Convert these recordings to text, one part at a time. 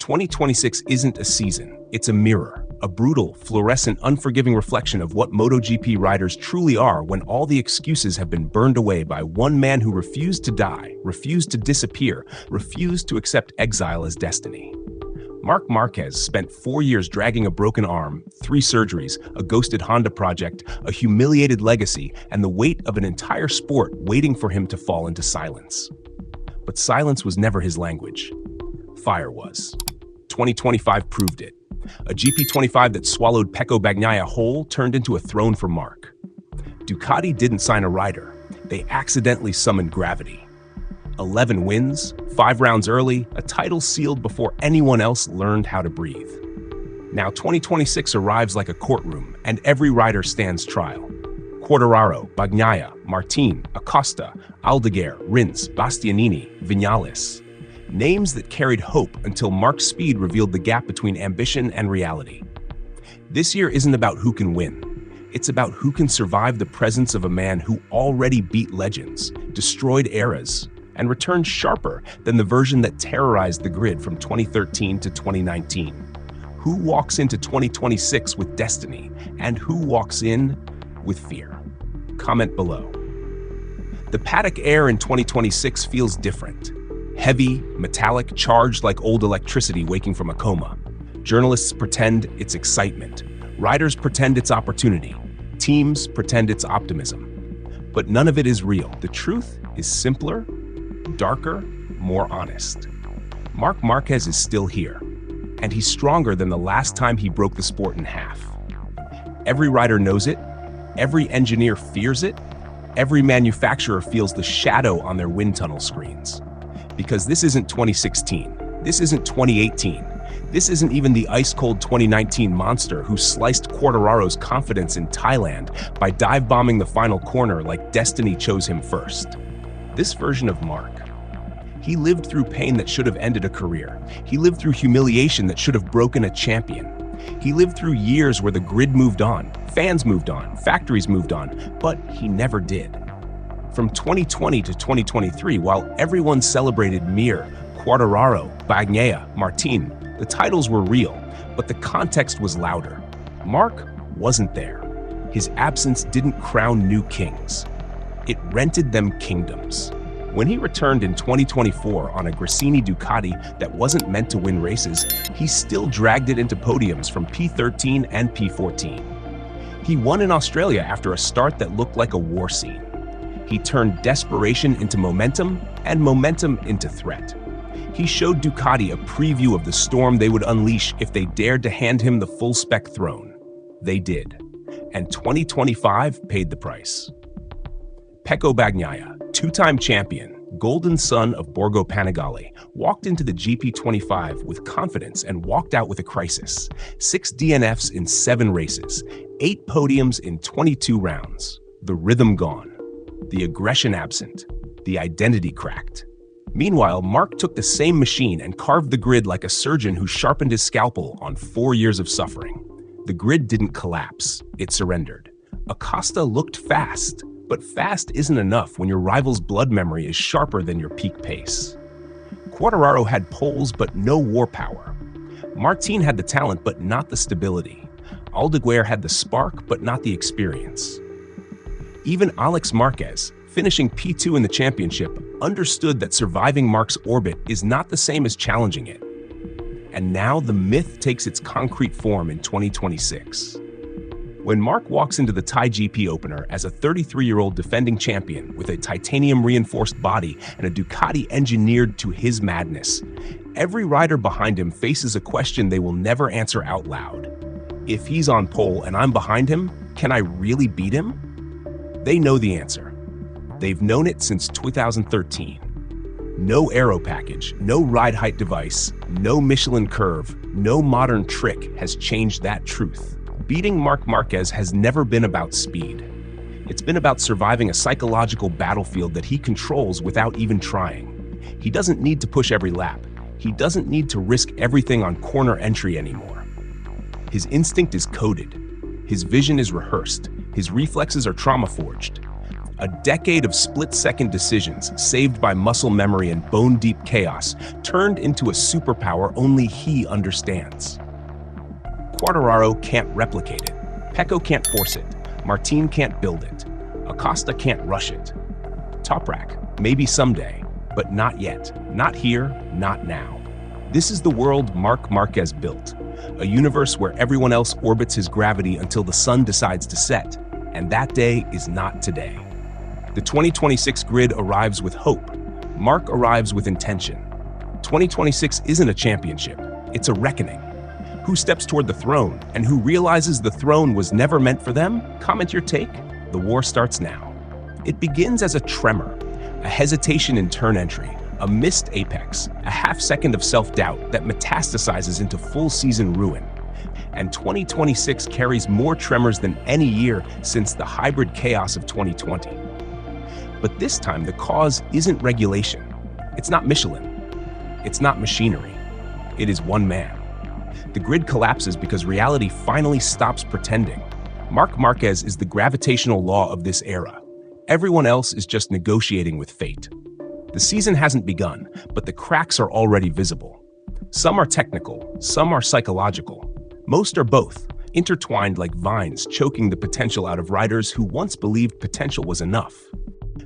2026 isn't a season, it's a mirror, a brutal, fluorescent, unforgiving reflection of what MotoGP riders truly are when all the excuses have been burned away by one man who refused to die, refused to disappear, refused to accept exile as destiny. Marc Marquez spent 4 years dragging a broken arm, 3 surgeries, a ghosted Honda project, a humiliated legacy, and the weight of an entire sport waiting for him to fall into silence. But silence was never his language. Fire was. 2025 proved it. A GP25 that swallowed Pecco Bagnaia whole turned into a throne for Marc. Ducati didn't sign a rider. They accidentally summoned gravity. 11 wins, 5 rounds early, a title sealed before anyone else learned how to breathe. Now 2026 arrives like a courtroom, and every rider stands trial. Quartararo, Bagnaia, Martín, Acosta, Aldeguer, Rins, Bastianini, Viñales. Names that carried hope until Marc's speed revealed the gap between ambition and reality. This year isn't about who can win. It's about who can survive the presence of a man who already beat legends, destroyed eras, and returned sharper than the version that terrorized the grid from 2013 to 2019. Who walks into 2026 with destiny, and who walks in with fear? Comment below. The paddock air in 2026 feels different. Heavy, metallic, charged like old electricity waking from a coma. Journalists pretend it's excitement. Riders pretend it's opportunity. Teams pretend it's optimism. But none of it is real. The truth is simpler, darker, more honest. Marc Marquez is still here, and he's stronger than the last time he broke the sport in half. Every rider knows it, every engineer fears it, every manufacturer feels the shadow on their wind tunnel screens. Because this isn't 2016, this isn't 2018, this isn't even the ice-cold 2019 monster who sliced Quartararo's confidence in Thailand by dive-bombing the final corner like destiny chose him first. This version of Marc, he lived through pain that should have ended a career. He lived through humiliation that should have broken a champion. He lived through years where the grid moved on, fans moved on, factories moved on, but he never did. From 2020 to 2023, while everyone celebrated Mir, Quartararo, Bagnaia, Martín, the titles were real, but the context was louder. Marc wasn't there. His absence didn't crown new kings. It rented them kingdoms. When he returned in 2024 on a Gresini Ducati that wasn't meant to win races, he still dragged it into podiums from P13 and P14. He won in Australia after a start that looked like a war scene. He turned desperation into momentum and momentum into threat. He showed Ducati a preview of the storm they would unleash if they dared to hand him the full-spec throne. They did. And 2025 paid the price. Pecco Bagnaia, 2-time champion, golden son of Borgo Panigale, walked into the GP25 with confidence and walked out with a crisis. 6 DNFs in 7 races, 8 podiums in 22 rounds. The rhythm gone. The aggression absent, the identity cracked. Meanwhile, Marc took the same machine and carved the grid like a surgeon who sharpened his scalpel on 4 years of suffering. The grid didn't collapse, it surrendered. Acosta looked fast, but fast isn't enough when your rival's blood memory is sharper than your peak pace. Quartararo had poles but no war power. Martín had the talent but not the stability. Aldeguer had the spark but not the experience. Even Alex Marquez, finishing P2 in the championship, understood that surviving Marc's orbit is not the same as challenging it. And now the myth takes its concrete form in 2026. When Marc walks into the Thai GP opener as a 33-year-old defending champion with a titanium-reinforced body and a Ducati engineered to his madness, every rider behind him faces a question they will never answer out loud. If he's on pole and I'm behind him, can I really beat him? They know the answer. They've known it since 2013. No aero package, no ride height device, no Michelin curve, no modern trick has changed that truth. Beating Marc Marquez has never been about speed. It's been about surviving a psychological battlefield that he controls without even trying. He doesn't need to push every lap. He doesn't need to risk everything on corner entry anymore. His instinct is coded. His vision is rehearsed. His reflexes are trauma-forged. A decade of split-second decisions, saved by muscle memory and bone-deep chaos, turned into a superpower only he understands. Quartararo can't replicate it. Pecco can't force it. Martín can't build it. Acosta can't rush it. Toprak, maybe someday, but not yet. Not here, not now. This is the world Marc Marquez built, a universe where everyone else orbits his gravity until the sun decides to set, and that day is not today. The 2026 grid arrives with hope. Marc arrives with intention. 2026 isn't a championship, it's a reckoning. Who steps toward the throne, and who realizes the throne was never meant for them? Comment your take. The war starts now. It begins as a tremor, a hesitation in turn entry, a missed apex, a half-second of self-doubt that metastasizes into full-season ruin. And 2026 carries more tremors than any year since the hybrid chaos of 2020. But this time, the cause isn't regulation. It's not Michelin. It's not machinery. It is one man. The grid collapses because reality finally stops pretending. Marc Marquez is the gravitational law of this era. Everyone else is just negotiating with fate. The season hasn't begun, but the cracks are already visible. Some are technical, some are psychological. Most are both, intertwined like vines choking the potential out of riders who once believed potential was enough.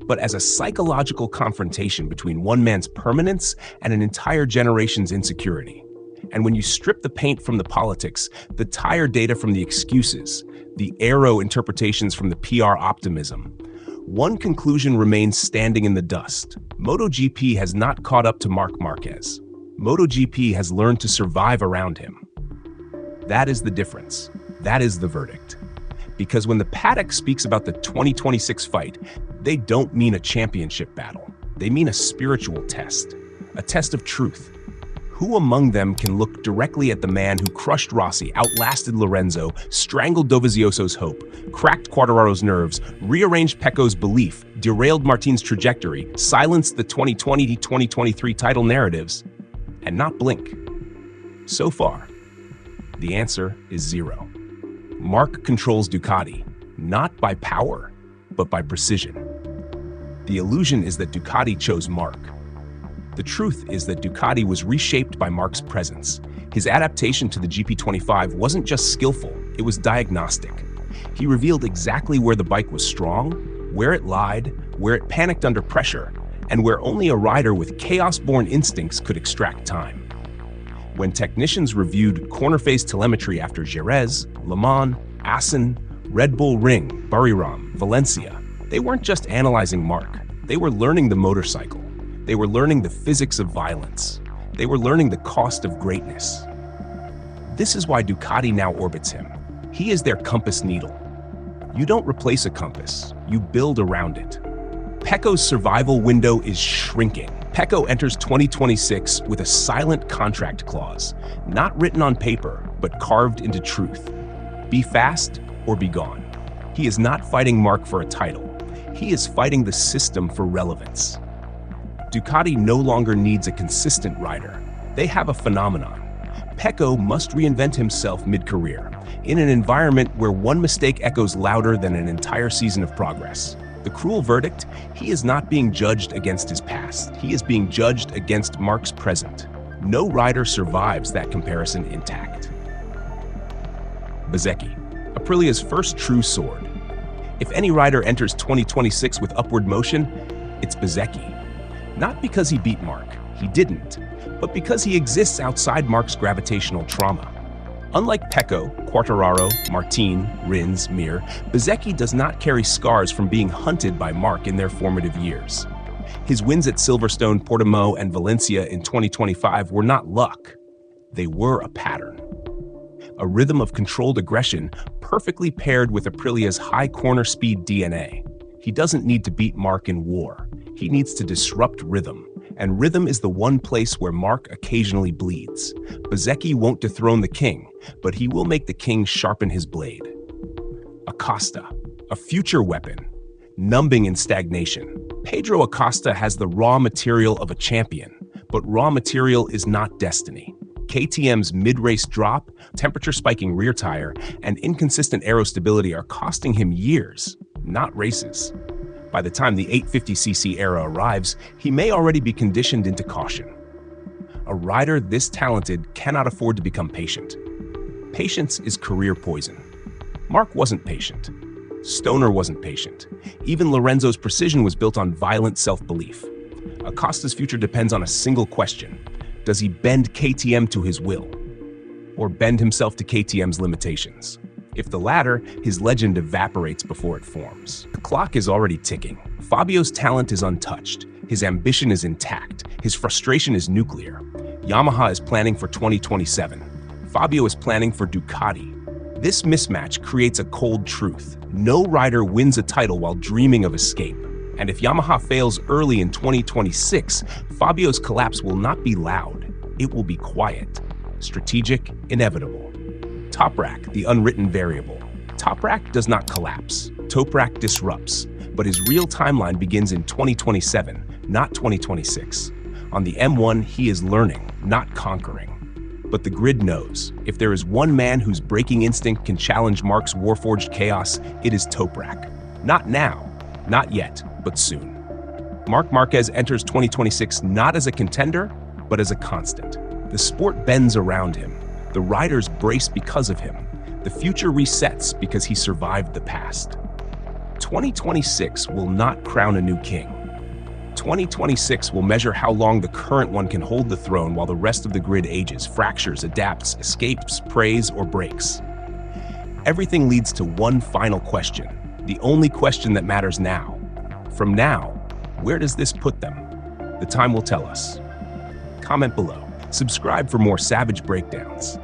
But as a psychological confrontation between one man's permanence and an entire generation's insecurity. And when you strip the paint from the politics, the tire data from the excuses, the aero interpretations from the PR optimism, one conclusion remains standing in the dust. MotoGP has not caught up to Marc Marquez. MotoGP has learned to survive around him. That is the difference. That is the verdict. Because when the Paddock speaks about the 2026 fight, they don't mean a championship battle. They mean a spiritual test, a test of truth. Who among them can look directly at the man who crushed Rossi, outlasted Lorenzo, strangled Dovizioso's hope, cracked Quartararo's nerves, rearranged Pecco's belief, derailed Martin's trajectory, silenced the 2020-2023 title narratives, and not blink? So far, the answer is zero. Marc controls Ducati, not by power, but by precision. The illusion is that Ducati chose Marc. The truth is that Ducati was reshaped by Marc's presence. His adaptation to the GP25 wasn't just skillful, it was diagnostic. He revealed exactly where the bike was strong, where it lied, where it panicked under pressure, and where only a rider with chaos-born instincts could extract time. When technicians reviewed corner phase telemetry after Jerez, Le Mans, Assen, Red Bull Ring, Buriram, Valencia, they weren't just analyzing Marc, they were learning the motorcycle. They were learning the physics of violence. They were learning the cost of greatness. This is why Ducati now orbits him. He is their compass needle. You don't replace a compass, you build around it. Pecco's survival window is shrinking. Pecco enters 2026 with a silent contract clause, not written on paper, but carved into truth. Be fast or be gone. He is not fighting Marc for a title. He is fighting the system for relevance. Ducati no longer needs a consistent rider. They have a phenomenon. Pecco must reinvent himself mid-career, in an environment where one mistake echoes louder than an entire season of progress. The cruel verdict? He is not being judged against his past. He is being judged against Marc's present. No rider survives that comparison intact. Bezzecchi, Aprilia's first true sword. If any rider enters 2026 with upward motion, it's Bezzecchi. Not because he beat Marc, he didn't, but because he exists outside Marc's gravitational trauma. Unlike Pecco, Quartararo, Martín, Rins, Mir, Bezzecchi does not carry scars from being hunted by Marc in their formative years. His wins at Silverstone, Portimao, and Valencia in 2025 were not luck. They were a pattern. A rhythm of controlled aggression perfectly paired with Aprilia's high corner speed DNA. He doesn't need to beat Marc in war. He needs to disrupt rhythm, and rhythm is the one place where Marc occasionally bleeds. Bezzecchi won't dethrone the king, but he will make the king sharpen his blade. Acosta, a future weapon, numbing in stagnation. Pedro Acosta has the raw material of a champion, but raw material is not destiny. KTM's mid-race drop, temperature-spiking rear tire, and inconsistent aero stability are costing him years, not races. By the time the 850cc era arrives, he may already be conditioned into caution. A rider this talented cannot afford to become patient. Patience is career poison. Marc wasn't patient. Stoner wasn't patient. Even Lorenzo's precision was built on violent self-belief. Acosta's future depends on a single question. Does he bend KTM to his will? Or bend himself to KTM's limitations? If the latter, his legend evaporates before it forms. The clock is already ticking. Fabio's talent is untouched. His ambition is intact. His frustration is nuclear. Yamaha is planning for 2027. Fabio is planning for Ducati. This mismatch creates a cold truth. No rider wins a title while dreaming of escape. And if Yamaha fails early in 2026, Fabio's collapse will not be loud. It will be quiet, strategic, inevitable. Toprak, the unwritten variable. Toprak does not collapse. Toprak disrupts. But his real timeline begins in 2027, not 2026. On the M1, he is learning, not conquering. But the grid knows, if there is one man whose braking instinct can challenge Marc's warforged chaos, it is Toprak. Not now, not yet, but soon. Marc Marquez enters 2026 not as a contender, but as a constant. The sport bends around him. The riders brace because of him. The future resets because he survived the past. 2026 will not crown a new king. 2026 will measure how long the current one can hold the throne while the rest of the grid ages, fractures, adapts, escapes, prays, or breaks. Everything leads to one final question, the only question that matters now. From now, where does this put them? The time will tell us. Comment below. Subscribe for more savage breakdowns.